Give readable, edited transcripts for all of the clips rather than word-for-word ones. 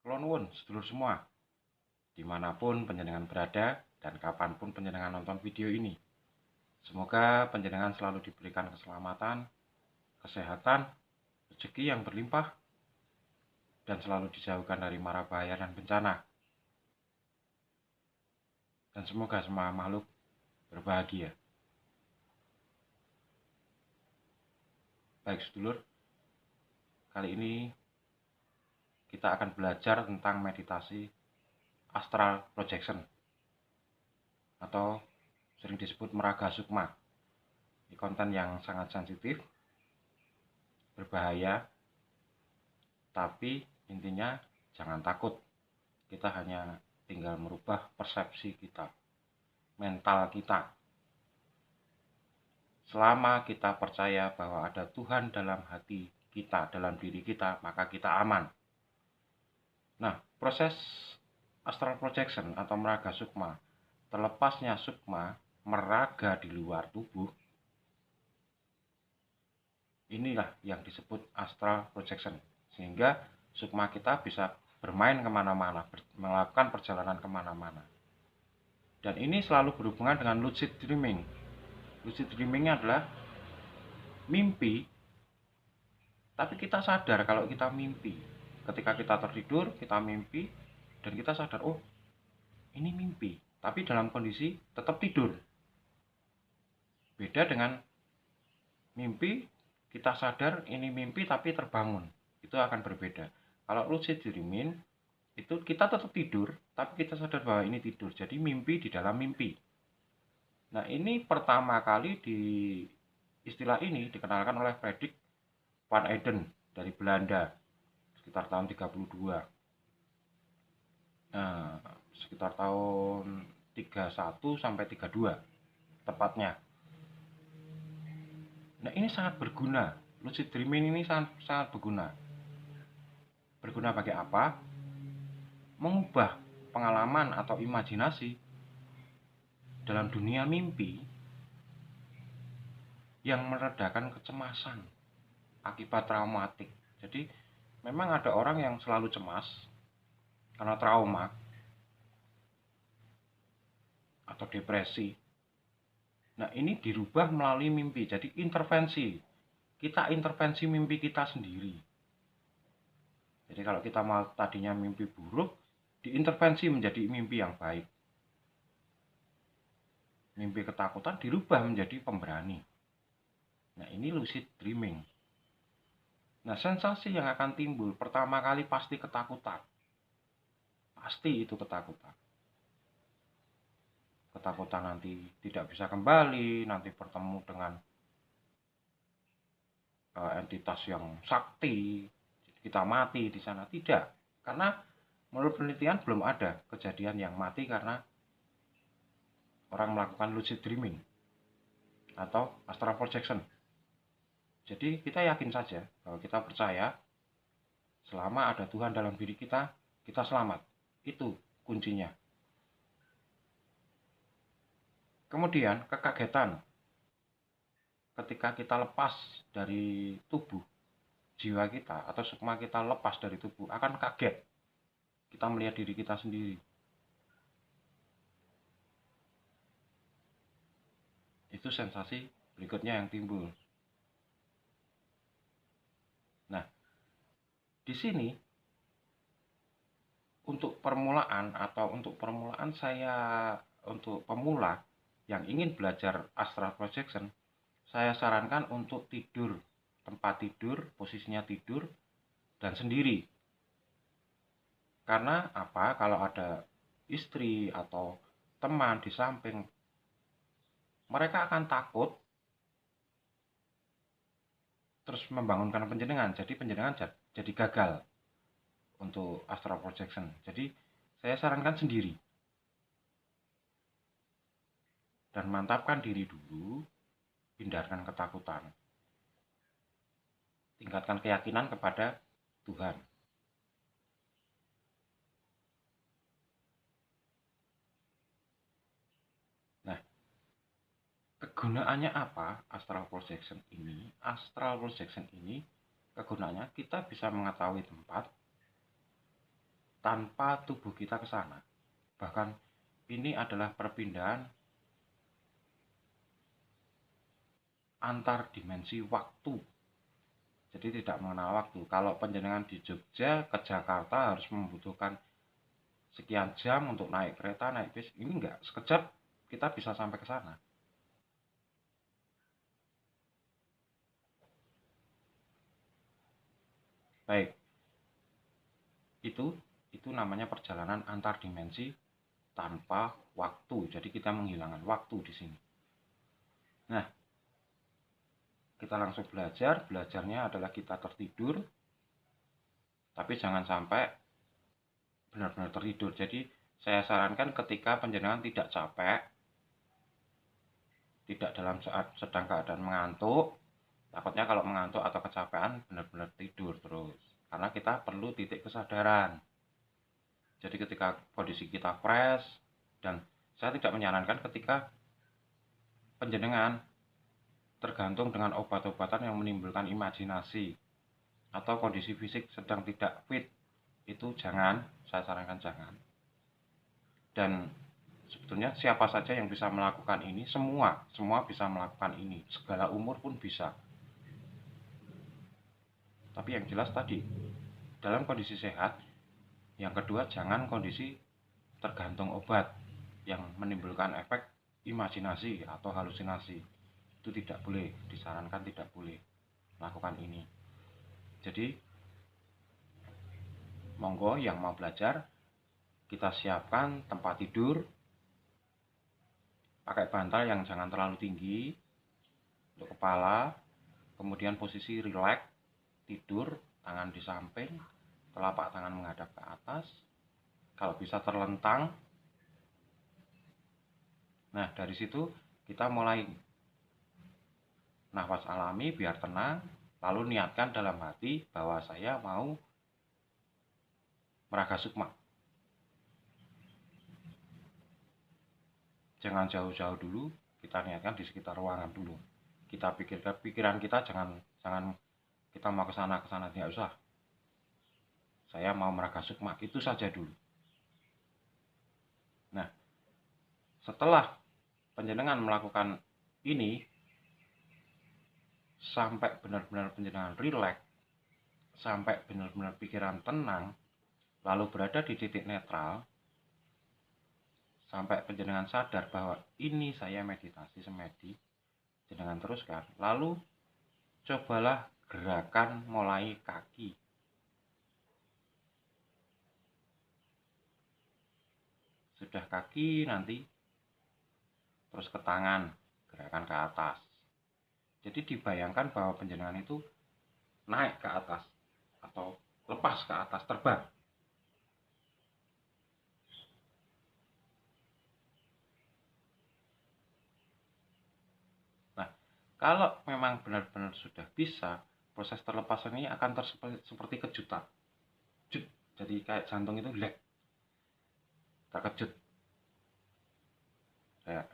Kula nuwun sedulur semua, dimanapun panjenengan berada dan kapanpun panjenengan nonton video ini. Semoga panjenengan selalu diberikan keselamatan, kesehatan, rezeki yang berlimpah, dan selalu dijauhkan dari mara bahaya dan bencana. Dan semoga semua makhluk berbahagia. Baik sedulur, kali ini kita akan belajar tentang meditasi astral projection atau sering disebut meraga sukma. Ini konten yang sangat sensitif, berbahaya, tapi intinya jangan takut. Kita hanya tinggal merubah persepsi kita, mental kita. Selama kita percaya bahwa ada Tuhan dalam hati kita, dalam diri kita, maka kita aman. Nah, proses astral projection atau meraga sukma, terlepasnya sukma meraga di luar tubuh, inilah yang disebut astral projection. Sehingga sukma kita bisa bermain kemana-mana, melakukan perjalanan kemana-mana. Dan ini selalu berhubungan dengan lucid dreaming. Lucid dreaming adalah mimpi, tapi kita sadar kalau kita mimpi. Ketika kita tertidur, kita mimpi, dan kita sadar, oh ini mimpi, tapi dalam kondisi tetap tidur. Beda dengan mimpi, kita sadar ini mimpi tapi terbangun. Itu akan berbeda. Kalau lucid dreaming, itu kita tetap tidur, tapi kita sadar bahwa ini tidur. Jadi mimpi di dalam mimpi. Nah, ini pertama kali istilah ini dikenalkan oleh Frederik van Eeden dari Belanda sekitar tahun 32. Nah, sekitar tahun 31 sampai 32 tepatnya. Nah, ini sangat berguna. Lucid dreaming ini sangat berguna. Berguna bagi apa? Mengubah pengalaman atau imajinasi dalam dunia mimpi yang meredakan kecemasan akibat traumatik. Jadi memang ada orang yang selalu cemas karena trauma atau depresi. Nah, ini dirubah melalui mimpi. Jadi intervensi. Kita intervensi mimpi kita sendiri. Jadi kalau kita mau tadinya mimpi buruk, diintervensi menjadi mimpi yang baik. Mimpi ketakutan dirubah menjadi pemberani. Nah, ini lucid dreaming. Nah, sensasi yang akan timbul pertama kali pasti ketakutan. Pasti itu ketakutan. Ketakutan nanti tidak bisa kembali, nanti bertemu dengan entitas yang sakti, kita mati di sana. Tidak, karena menurut penelitian belum ada kejadian yang mati karena orang melakukan lucid dreaming atau astral projection. Jadi kita yakin saja bahwa kita percaya selama ada Tuhan dalam diri kita, kita selamat. Itu kuncinya. Kemudian kekagetan. Ketika kita lepas dari tubuh, jiwa kita atau sukma kita lepas dari tubuh, akan kaget. Kita melihat diri kita sendiri. Itu sensasi berikutnya yang timbul. Nah, di sini untuk permulaan untuk pemula yang ingin belajar astral projection, saya sarankan untuk tidur, tempat tidur, posisinya tidur dan sendiri. Karena apa? Kalau ada istri atau teman di samping, mereka akan takut terus membangunkan panjenengan. Jadi panjenengan jadi gagal untuk astral projection. Jadi saya sarankan sendiri. Dan mantapkan diri dulu, hindarkan ketakutan. Tingkatkan keyakinan kepada Tuhan. Nah, kegunaannya apa astral projection ini? Astral projection ini kegunaannya kita bisa mengetahui tempat, tanpa tubuh kita ke sana. Bahkan ini adalah perpindahan antar dimensi waktu. Jadi tidak mengenal waktu. Kalau panjenengan di Jogja ke Jakarta harus membutuhkan sekian jam untuk naik kereta, naik bis. Ini enggak, sekejap kita bisa sampai ke sana. Baik, itu namanya perjalanan antar dimensi tanpa waktu. Jadi kita menghilangkan waktu di sini. Nah, kita langsung belajar. Belajarnya adalah kita tertidur, tapi jangan sampai benar-benar tertidur. Jadi saya sarankan ketika panjenengan tidak capek, tidak dalam saat sedang keadaan mengantuk, takutnya kalau mengantuk atau kecapean benar-benar tidur terus. Karena kita perlu titik kesadaran. Jadi ketika kondisi kita fresh, dan saya tidak menyarankan ketika panjenengan tergantung dengan obat-obatan yang menimbulkan imajinasi atau kondisi fisik sedang tidak fit, itu jangan, saya sarankan jangan. Dan sebetulnya siapa saja yang bisa melakukan ini, semua bisa melakukan ini, segala umur pun bisa. Tapi yang jelas tadi, dalam kondisi sehat. Yang kedua, jangan kondisi tergantung obat yang menimbulkan efek imajinasi atau halusinasi. Itu tidak boleh, disarankan tidak boleh melakukan ini. Jadi monggo yang mau belajar, kita siapkan tempat tidur, pakai bantal yang jangan terlalu tinggi untuk kepala, kemudian posisi rileks, tidur, tangan di samping, telapak tangan menghadap ke atas, kalau bisa terlentang. Nah, dari situ kita mulai nafas alami biar tenang, lalu niatkan dalam hati bahwa saya mau meraga sukma. Jangan jauh-jauh dulu, kita niatkan di sekitar ruangan dulu. Kita pikirkan, pikiran kita jangan kita mau ke sana tidak usah. Saya mau meraga sukma, itu saja dulu. Nah, setelah panjenengan melakukan ini sampai benar-benar panjenengan rileks, sampai benar-benar pikiran tenang, lalu berada di titik netral, sampai panjenengan sadar bahwa ini saya meditasi semedi, panjenengan teruskan. Lalu cobalah gerakan mulai kaki. Sudah kaki, nanti terus ke tangan, gerakan ke atas. Jadi dibayangkan bahwa panjenengan itu naik ke atas atau lepas ke atas, terbang. Nah, kalau memang benar-benar sudah bisa, proses terlepas ini akan seperti kejutan. Jadi kayak jantung itu lag, terkejut.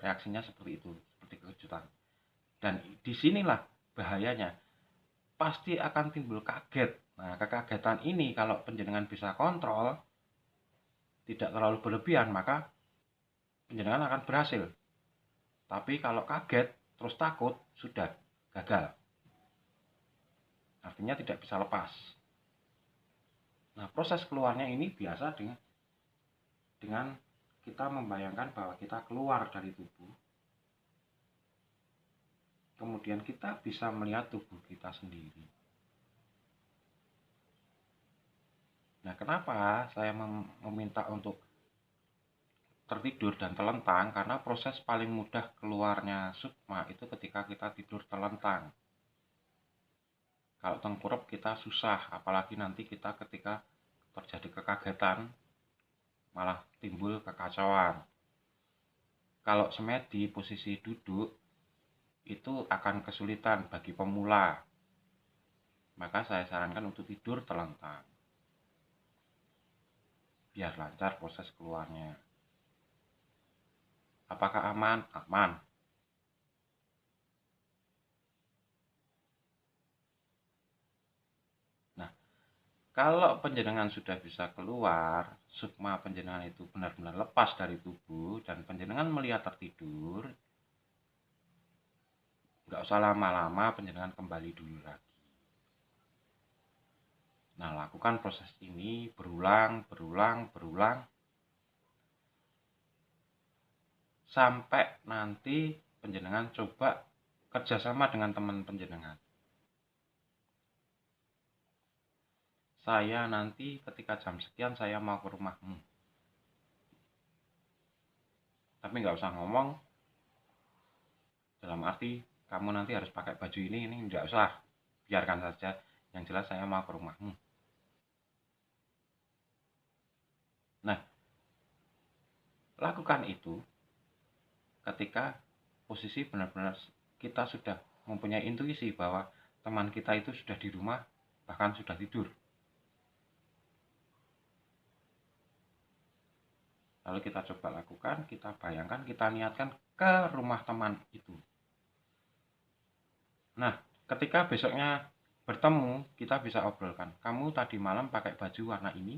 Reaksinya seperti itu, seperti kejutan. Dan disinilah bahayanya, pasti akan timbul kaget. Nah, kekagetan ini kalau panjenengan bisa kontrol, tidak terlalu berlebihan, maka panjenengan akan berhasil. Tapi kalau kaget terus takut, sudah gagal. Artinya tidak bisa lepas. Nah, proses keluarnya ini biasa dengan kita membayangkan bahwa kita keluar dari tubuh. Kemudian kita bisa melihat tubuh kita sendiri. Nah, kenapa saya meminta untuk tertidur dan telentang? Karena proses paling mudah keluarnya sukma itu ketika kita tidur telentang. Kalau tengkurap kita susah, apalagi nanti kita ketika terjadi kekagetan malah timbul kekacauan. Kalau semedi posisi duduk itu akan kesulitan bagi pemula. Maka saya sarankan untuk tidur telentang, biar lancar proses keluarnya. Apakah aman? Aman. Nah, Kalau panjenengan sudah bisa keluar, sukma panjenengan itu benar-benar lepas dari tubuh dan panjenengan melihat tertidur, nggak usah lama-lama, panjenengan kembali dulu lagi. Nah, lakukan proses ini berulang sampai nanti panjenengan coba kerjasama dengan teman panjenengan. Saya nanti ketika jam sekian saya mau ke rumahmu. Tapi nggak usah ngomong dalam arti kamu nanti harus pakai baju ini nggak usah. Biarkan saja. Yang jelas saya mau ke rumahmu. Nah, lakukan itu ketika posisi benar-benar kita sudah mempunyai intuisi bahwa teman kita itu sudah di rumah, bahkan sudah tidur. Lalu kita coba lakukan, kita bayangkan, kita niatkan ke rumah teman itu. Nah, ketika besoknya bertemu, kita bisa obrolkan. Kamu tadi malam pakai baju warna ini,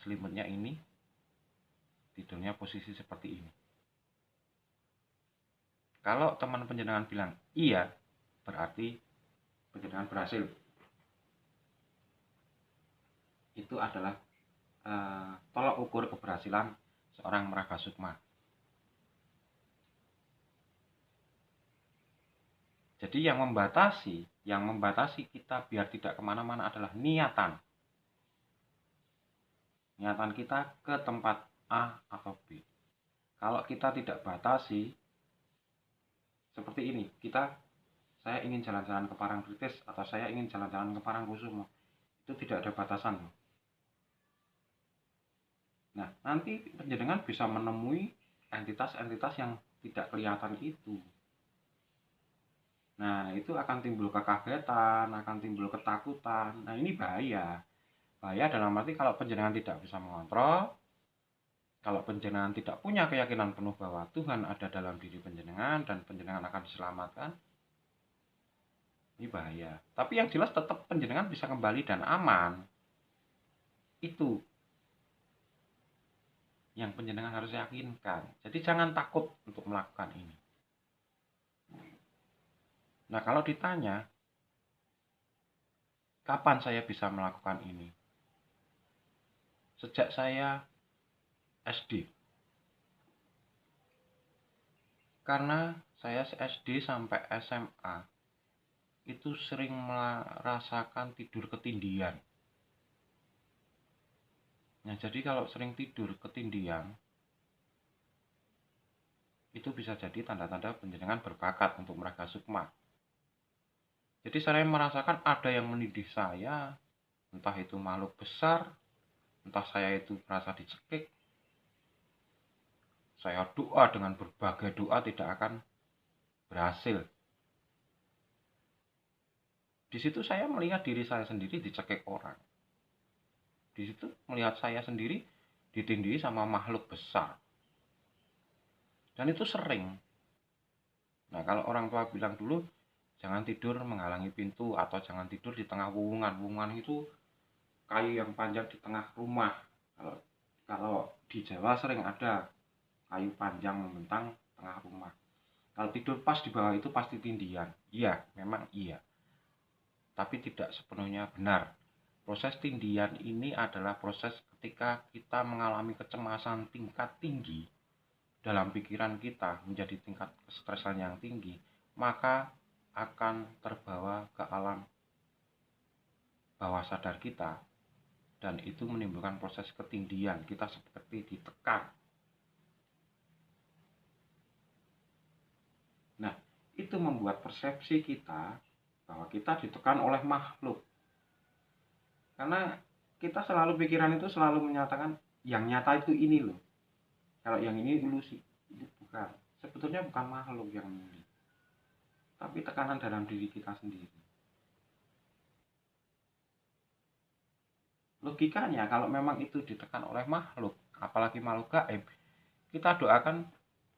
selimutnya ini, tidurnya posisi seperti ini. Kalau teman panjenengan bilang iya, berarti panjenengan berhasil. Itu adalah tolok ukur keberhasilan seorang meraga sukma. Jadi yang membatasi kita biar tidak kemana-mana adalah niatan. Niatan kita ke tempat A atau B. Kalau kita tidak batasi, seperti ini, saya ingin jalan-jalan ke Parangtritis atau saya ingin jalan-jalan ke Parangkusumo, itu tidak ada batasan. Nah, nanti panjenengan bisa menemui entitas-entitas yang tidak kelihatan itu. Nah, itu akan timbul kekagetan, akan timbul ketakutan. Nah, ini bahaya. Bahaya dalam arti kalau panjenengan tidak bisa mengontrol, kalau panjenengan tidak punya keyakinan penuh bahwa Tuhan ada dalam diri panjenengan dan panjenengan akan diselamatkan, ini bahaya. Tapi yang jelas tetap panjenengan bisa kembali dan aman. Itu yang panjenengan harus yakinkan. Jadi jangan takut untuk melakukan ini. Nah, kalau ditanya, kapan saya bisa melakukan ini? Sejak saya SD. Karena saya SD sampai SMA itu sering merasakan tidur ketindihan. Nah, jadi kalau sering tidur ketindihan, itu bisa jadi tanda-tanda panjenengan berbakat untuk meraga sukma. Jadi saya merasakan ada yang menindih saya, entah itu makhluk besar, entah saya itu merasa dicekik. Saya doa dengan berbagai doa tidak akan berhasil. Di situ saya melihat diri saya sendiri dicekik orang. Di situ melihat saya sendiri ditindih sama makhluk besar. Dan itu sering. Nah, kalau orang tua bilang dulu, jangan tidur menghalangi pintu atau jangan tidur di tengah wuwungan. Wuwungan itu kayu yang panjang di tengah rumah. Kalau di Jawa sering ada kayu panjang membentang tengah rumah. Kalau tidur pas di bawah itu pasti tindihan. Iya, memang iya. Tapi tidak sepenuhnya benar. Proses tindihan ini adalah proses ketika kita mengalami kecemasan tingkat tinggi dalam pikiran kita, menjadi tingkat kestresan yang tinggi, maka akan terbawa ke alam bawah sadar kita, dan itu menimbulkan proses ketindihan. Kita seperti ditekan. Nah, itu membuat persepsi kita bahwa kita ditekan oleh makhluk. Karena kita selalu pikiran itu selalu menyatakan yang nyata itu ini loh. Kalau yang ini ilusi, itu bukan. Sebetulnya bukan makhluk yang ini, tapi tekanan dalam diri kita sendiri. Logikanya kalau memang itu ditekan oleh makhluk, apalagi makhluk gaib, kita doakan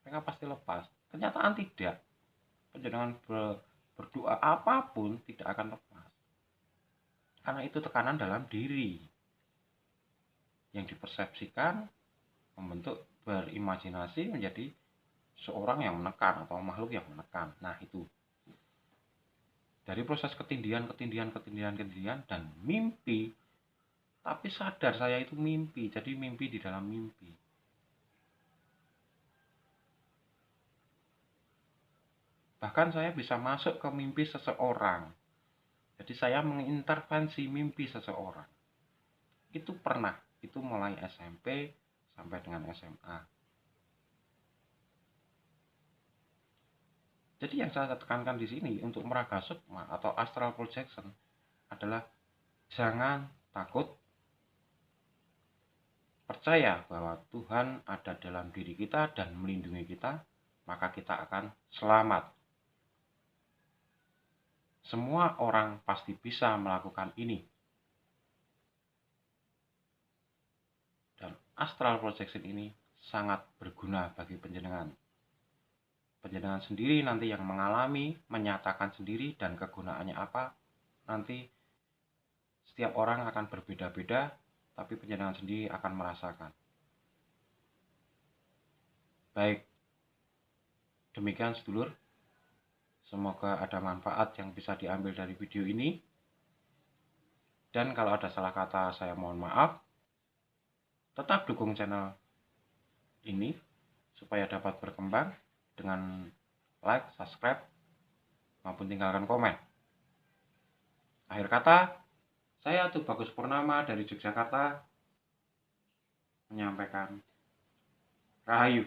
mereka pasti lepas. Kenyataan tidak. Panjenengan berdoa apapun tidak akan lepas. Karena itu tekanan dalam diri yang dipersepsikan membentuk berimajinasi menjadi seorang yang menekan atau makhluk yang menekan. Nah, itu dari proses ketindihan dan mimpi, tapi sadar saya itu mimpi, jadi mimpi di dalam mimpi. Bahkan saya bisa masuk ke mimpi seseorang, jadi saya mengintervensi mimpi seseorang. Itu pernah, itu mulai SMP sampai dengan SMA. Jadi yang saya tekankan di sini untuk meraga sukma atau astral projection adalah jangan takut, percaya bahwa Tuhan ada dalam diri kita dan melindungi kita, maka kita akan selamat. Semua orang pasti bisa melakukan ini. Dan astral projection ini sangat berguna bagi panjenengan. Panjenengan sendiri nanti yang mengalami, menyatakan sendiri dan kegunaannya apa, nanti setiap orang akan berbeda-beda, tapi panjenengan sendiri akan merasakan. Baik, demikian sedulur. Semoga ada manfaat yang bisa diambil dari video ini. Dan kalau ada salah kata, saya mohon maaf. Tetap dukung channel ini supaya dapat berkembang dengan like, subscribe, maupun tinggalkan komen. Akhir kata, saya Tubagus Purnama dari Yogyakarta menyampaikan Rahayu.